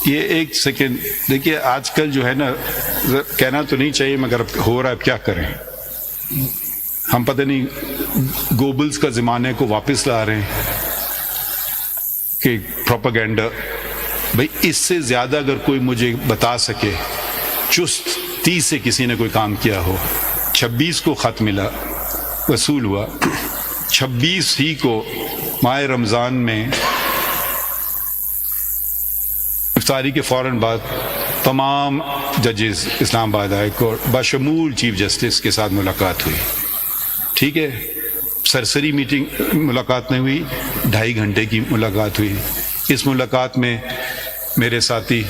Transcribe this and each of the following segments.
یہ ایک سیکنڈ دیکھیے، آج کل جو ہے نا، کہنا تو نہیں چاہیے مگر اب ہو رہا ہے، اب کیا کریں ہم، پتہ نہیں گوبلز کا زمانے کو واپس لا رہے ہیں کہ پروپیگنڈا. بھائی اس سے زیادہ اگر کوئی مجھے بتا سکے چست 30 سے کسی نے کوئی کام کیا ہو. 26 کو خط ملا، وصول ہوا، 26 ہی کو ماہ رمضان میں افطاری کے فوراً بعد تمام ججز اسلام آباد ہائی کورٹ بشمول چیف جسٹس کے ساتھ ملاقات ہوئی. ٹھیک ہے، سرسری میٹنگ ملاقات نہیں ہوئی، 2.5 گھنٹے کی ملاقات ہوئی. اس ملاقات میں میرے ساتھی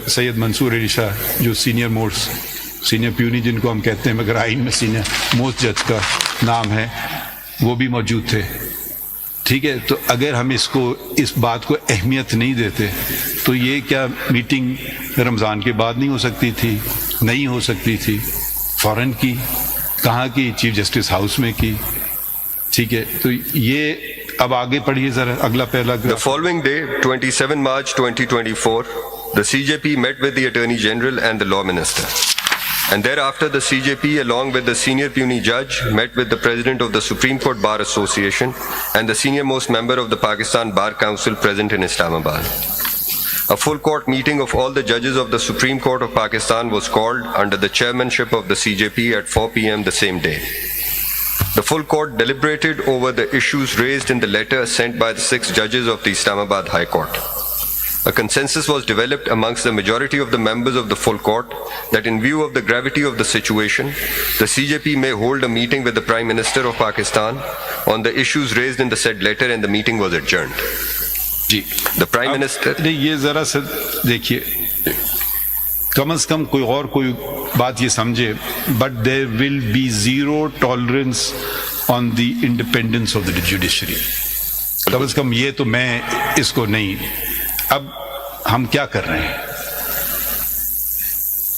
سید منصور علی شاہ، جو سینئر پیونی جن کو ہم کہتے ہیں مگر آئین میں سینئر موسٹ جج کا نام ہے، وہ بھی موجود تھے. ٹھیک ہے، تو اگر ہم اس بات کو اہمیت نہیں دیتے تو یہ کیا میٹنگ رمضان کے بعد نہیں ہو سکتی تھی؟ نہیں ہو سکتی تھی، فوراً کی. کہاں کی؟ چیف جسٹس ہاؤس میں کی. ٹھیک ہے، تو یہ اب آگے پڑھیے ذرا اگلا پہلا. The following day, 27 March 2024, the CJP met with the Attorney General and the Law Minister. And thereafter, the CJP, along with the senior puisne judge, met with the President of the Supreme Court Bar Association and the senior most member of the Pakistan Bar Council present in Islamabad. A full court meeting of all the judges of the Supreme Court of Pakistan was called under the chairmanship of the CJP at 4 p.m. the same day. The full court deliberated over the issues raised in the letter sent by the 6 judges of the Islamabad High Court. A consensus was developed amongst the majority of the members of the full court that in view of the gravity of the situation, the CJP may hold a meeting with the Prime Minister of Pakistan on the issues raised in the said letter, and the meeting was adjourned. G The Prime Minister... یہ ذرا سا دیکھیے، کم از کم کوئی بات یہ سمجھے، but there will be zero tolerance on the independence of the judiciary. کم از کم یہ تو میں اس کو نہیں. اب ہم کیا کر رہے ہیں؟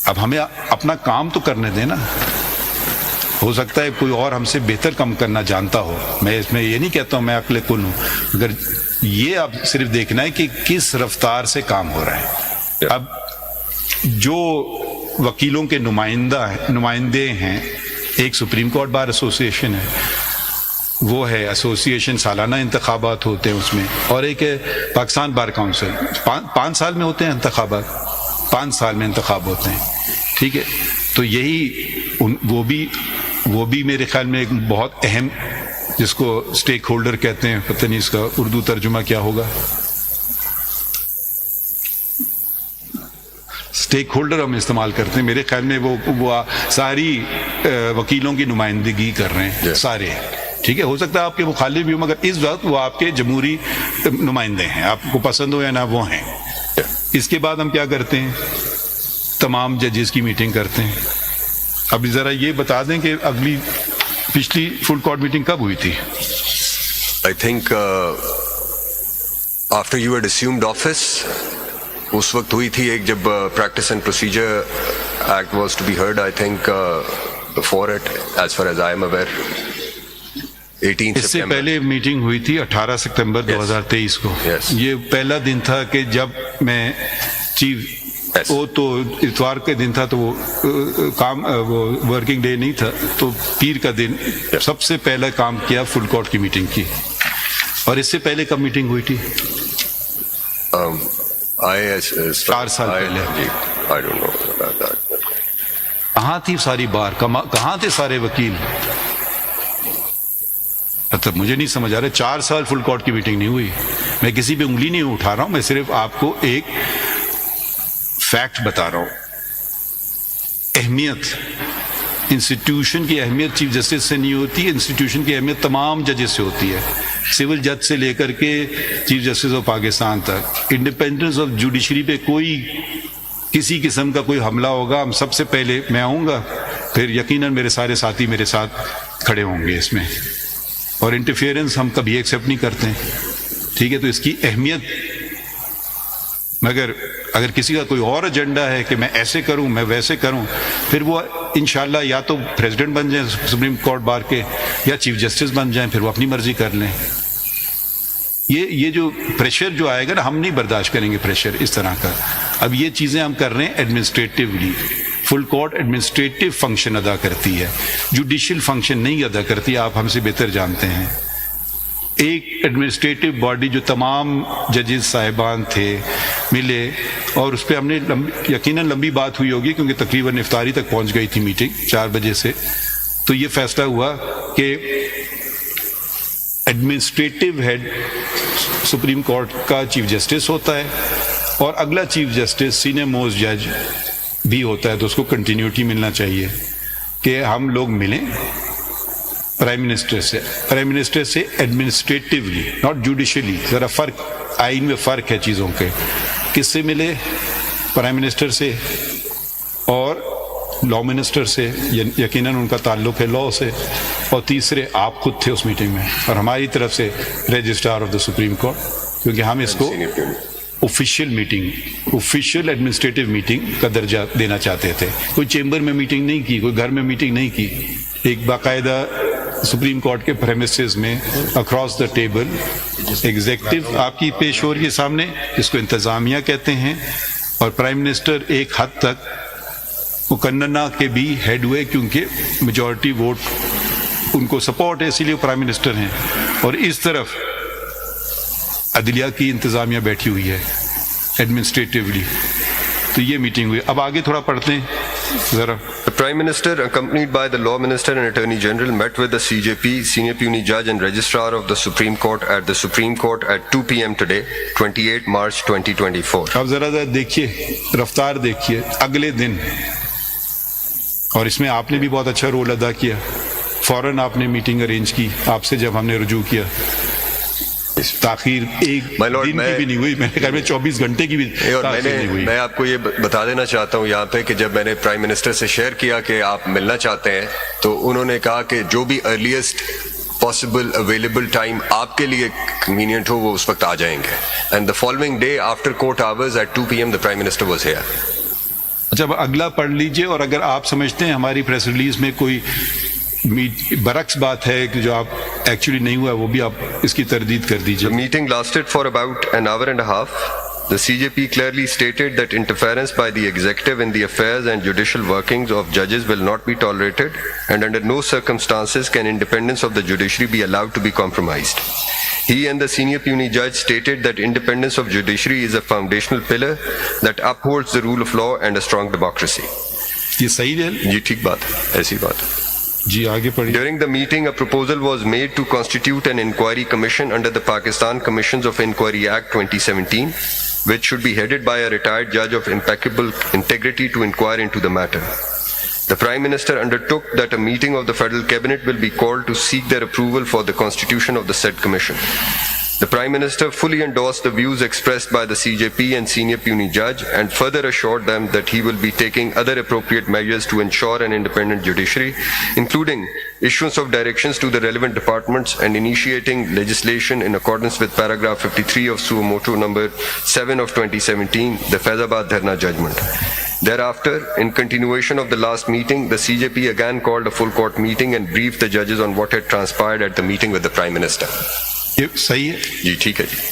اب ہمیں اپنا کام تو کرنے دیں نا. ہو سکتا ہے کوئی اور ہم سے بہتر کام کرنا جانتا ہو، میں اس میں یہ نہیں کہتا ہوں میں عقل کن ہوں، مگر یہ اب صرف دیکھنا ہے کہ کس رفتار سے کام ہو رہا ہے. اب جو وکیلوں کے نمائندے ہیں، ایک سپریم کورٹ بار ایسوسیشن ہے، وہ ہے ایسوسیشن، سالانہ انتخابات ہوتے ہیں اس میں، اور ایک ہے پاکستان بار کونسل. 5 سال میں ہوتے ہیں انتخابات، 5 سال میں انتخاب ہوتے ہیں. ٹھیک ہے، تو یہی وہ بھی میرے خیال میں ایک بہت اہم، جس کو اسٹیک ہولڈر کہتے ہیں، پتہ نہیں اس کا اردو ترجمہ کیا ہوگا. اسٹیک ہولڈر ہم استعمال کرتے ہیں، میرے خیال میں وہ ساری وکیلوں کی نمائندگی کر رہے ہیں سارے. ٹھیک ہے، ہو سکتا ہے آپ کے مخالف بھی ہوں، مگر اس وقت وہ آپ کے جمہوری نمائندے ہیں، آپ کو پسند ہو یا نہ وہ ہیں. اس کے بعد ہم کیا کرتے ہیں؟ تمام ججز کی میٹنگ کرتے ہیں. اب ذرا یہ بتا دیں کہ پچھلی فل کورٹ میٹنگ کب ہوئی تھی؟ I think after you had assumed office, اس وقت ہوئی تھی ایک، جب practice and procedure act was to be heard. I think before it, as far as I am aware, 18 اس سے پہلے میٹنگ ہوئی تھی 18 ستمبر 2023 کو. یہ پہلا دن تھا کہ جب میں چیف، وہ تو اتوار کے دن تھا، تو وہ ورکنگ ڈے نہیں تھا، تو پیر کا دن سب سے پہلا کام کیا، فل کورٹ کی میٹنگ کی. اور اس سے پہلے کب میٹنگ ہوئی تھی؟ 4 سال پہلے. کہاں تھی ساری بار؟ کہاں تھے سارے وکیل؟ مطلب مجھے نہیں سمجھ آ رہا. 4 سال فل کورٹ کی میٹنگ نہیں ہوئی. میں کسی پہ انگلی نہیں اٹھا رہا ہوں، میں صرف آپ کو ایک فیکٹ بتا رہا ہوں. اہمیت، انسٹیٹیوشن کی اہمیت چیف جسٹس سے نہیں ہوتی، انسٹیٹیوشن کی اہمیت تمام ججز سے ہوتی ہے، سول جج سے لے کر کے چیف جسٹس آف پاکستان تک. انڈیپینڈنس آف جوڈیشری پہ کسی قسم کا کوئی حملہ ہوگا، ہم سب سے پہلے میں آؤں گا، پھر یقیناً میرے سارے ساتھی میرے ساتھ کھڑے ہوں گے اس میں. اور انٹرفیئرنس ہم کبھی ایکسیپٹ نہیں کرتے. ٹھیک ہے، تو اس کی اہمیت. مگر اگر کسی کا کوئی اور ایجنڈا ہے کہ میں ایسے کروں، میں ویسے کروں، پھر وہ انشاءاللہ یا تو پریزیڈنٹ بن جائیں سپریم کورٹ بار کے، یا چیف جسٹس بن جائیں، پھر وہ اپنی مرضی کر لیں. یہ جو پریشر جو آئے گا نا، ہم نہیں برداشت کریں گے پریشر اس طرح کا. اب یہ چیزیں ہم کر رہے ہیں ایڈمنسٹریٹیولی. فل کورٹ ایڈمنسٹریٹو فنکشن ادا کرتی ہے، جوڈیشل فنکشن نہیں ادا کرتی، آپ ہم سے بہتر جانتے ہیں. ایک ایڈمنسٹریٹو باڈی جو تمام ججز صاحبان تھے ملے، اور اس پہ ہم نے یقیناً لمبی بات ہوئی ہوگی کیونکہ تقریباً افطاری تک پہنچ گئی تھی میٹنگ 4 بجے سے. تو یہ فیصلہ ہوا کہ ایڈمنسٹریٹو ہیڈ سپریم کورٹ کا چیف جسٹس ہوتا ہے، اور اگلا چیف جسٹس سینئر موسٹ جج بھی ہوتا ہے، تو اس کو کنٹینیوٹی ملنا چاہیے کہ ہم لوگ ملیں پرائم منسٹر سے ایڈمنسٹریٹیولی، ناٹ جوڈیشلی. ذرا فرق، آئین میں فرق ہے چیزوں کے. کس سے ملے؟ پرائم منسٹر سے اور لا منسٹر سے، یقیناً ان کا تعلق ہے لا سے. اور تیسرے آپ خود تھے اس میٹنگ میں، اور ہماری طرف سے registrar of the supreme court, کیونکہ ہم اس کو official meeting, official administrative meeting کا درجہ دینا چاہتے تھے. کوئی چیمبر میں میٹنگ نہیں کی، کوئی گھر میں میٹنگ نہیں کی، ایک باقاعدہ سپریم کورٹ کے پریمیسز میں اکراس دا ٹیبل ایگزیکٹو آپ کی پیش ہو رہی ہے سامنے، جس کو انتظامیہ کہتے ہیں. اور پرائم منسٹر ایک حد تک مقننہ کے بھی ہیڈ ہوئے، کیونکہ میجورٹی ووٹ ان کو سپورٹ ہے، اسی لیے پرائم منسٹر ہیں. اور اس طرف عدلیہ کی انتظامیہ بیٹھی ہوئی ہے ایڈمنسٹریٹیولی. تو یہ میٹنگ ہوئی. اب آگے تھوڑا پڑھتے ہیں ذرا. The Prime Minister, accompanied by the Law Minister and Attorney General, met with the CJP, Senior Puisne Judge and Registrar of the Supreme Court at the Supreme Court at 2 p.m. today, 28 March 2024. اب ذرا دیکھیے، رفتار دیکھیے. اگلے دن، اور اس میں آپ نے بھی بہت اچھا رول ادا کیا، فوراً آپ نے میٹنگ ارینج کی آپ سے جب ہم نے رجوع کیا. تاخیر ایک دن کی بھی نہیں ہوئی، میرے خیال میں 24 گھنٹے کی بھی تاخیر نہیں ہوئی. میں آپ کو یہ بتا دینا چاہتا ہوں یہاں پہ کہ جب میں نے پرائم منسٹر سے شیئر کیا کہ آپ ملنا چاہتے ہیں، تو انہوں نے کہا کہ جو بھی ارلیسٹ پاسبل اویلیبل ٹائم آپ کے لیے کنوینئنٹ ہو وہ اس وقت آ جائیں گے. And the following day after court hours at 2 p.m. the Prime Minister was here. اچھا، اب اگلا پڑھ لیجئے، اور اگر آپ سمجھتے ہیں ہماری پریس ریلیز میں کوئی برعکس بات ہے کہ جو آپ ایکچولی نہیں ہوا، وہ بھی آپ اس کی تردید کر دیجیے. The meeting lasted for about an hour and a half. The CJP clearly stated that interference by the executive in the affairs and judicial workings of judges will not be tolerated, and under no circumstances can independence of the judiciary be allowed to be compromised. He and the senior puisne judge stated that independence of judiciary is a foundational pillar that upholds the rule of law and a strong democracy. یہ صحیح ہے جی ٹھیک بات ہے، ایسی بات ہے. جی آگے پڑھیے. During the meeting, a proposal was made to constitute an inquiry commission under the Pakistan Commissions of Inquiry Act 2017, which should be headed by a retired judge of impeccable integrity to inquire into the matter. The Prime Minister undertook that a meeting of the Federal Cabinet will be called to seek their approval for the constitution of the said commission. The Prime Minister fully endorsed the views expressed by the CJP and Senior Puisne Judge and further assured them that he will be taking other appropriate measures to ensure an independent judiciary, including issuance of directions to the relevant departments and initiating legislation in accordance with paragraph 53 of Suo Motu number 7 of 2017, the Faizabad Dharna judgment. Thereafter, in continuation of the last meeting, the CJP again called a full court meeting and briefed the judges on what had transpired at the meeting with the Prime Minister. یہ صحیح ہے. جی ٹھیک ہے جی.